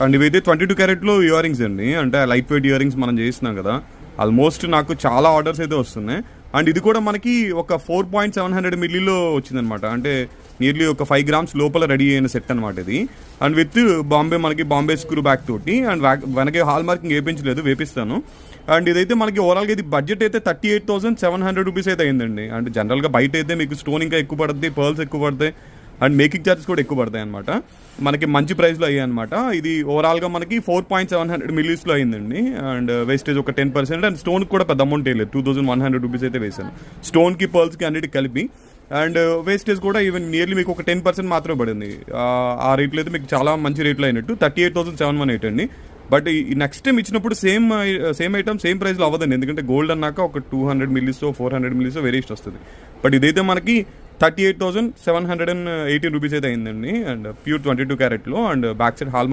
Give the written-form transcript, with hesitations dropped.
And ఇవైతే 22 క్యారెట్లో ear rings అండి. అంటే లైట్ వెయిట్ ఇయర్ రింగ్స్ మనం చేస్తున్నాం కదా, ఆల్మోస్ట్ నాకు చాలా ఆర్డర్స్ అయితే వస్తున్నాయి. అండ్ ఇది కూడా మనకి ఒక 4.700 మిల్లీలో వచ్చిందనమాట. అంటే నియర్లీ ఒక 5 గ్రామ్స్ లోపల రెడీ అయిన సెట్ అనమాట ఇది. And with Bombay screw back తోటి, అండ్ వెనక హాల్ మార్కింగ్ వేపించలేదు, వేపిస్తాను. అండ్ ఇదైతే మనకి ఓవరాల్గా ఇది బడ్జెట్ అయితే 38,700 రూపీస్ అయితే అయిందండి. అంటే జనరల్గా బయట అయితే మీకు స్టోన్ ఇంకా ఎక్కువ పడుతుంది, పర్ల్స్ ఎక్కువ పడతాయి, అండ్ మేకింగ్ ఛార్జెస్ కూడా ఎక్కువ పడతాయి అనమాట. మనకి మంచి ప్రైస్లో అయ్యాయి అనమాట. ఇది ఓవరాల్గా మనకి 4.700 మిల్లీస్లో అయిందండి. అండ్ వేస్టేజ్ ఒక 10%. అండ్ స్టోన్కి కూడా పెద్ద అమౌంట్ వేయలేదు, 2,100 రూపీస్ అయితే వేసాను స్టోన్కి, పర్ల్స్కి అన్నిటికి కలిపి. అండ్ వేస్టేజ్ కూడా ఈవెన్ నియర్లీ మీకు ఒక 10% మాత్రమే పడింది. ఆ రేట్లో అయితే మీకు చాలా మంచి రేట్లో అయినట్టు 38,718 అండి. బట్ ఈ నెక్స్ట్ టైం ఇచ్చినప్పుడు సేమ్ ఐటమ్ సేమ్ ప్రైస్లో అవ్వదండి, ఎందుకంటే గోల్డ్ అన్నాక ఒక 200 మిల్లీసో 400 మిల్లీసో వేరియేషన్ వస్తుంది. బట్ ఇదైతే మనకి 38,718 రూపీస్ అయితే అయిందండి. అండ్ ప్యూర్ 22 క్యారెట్లో, and back side hall mark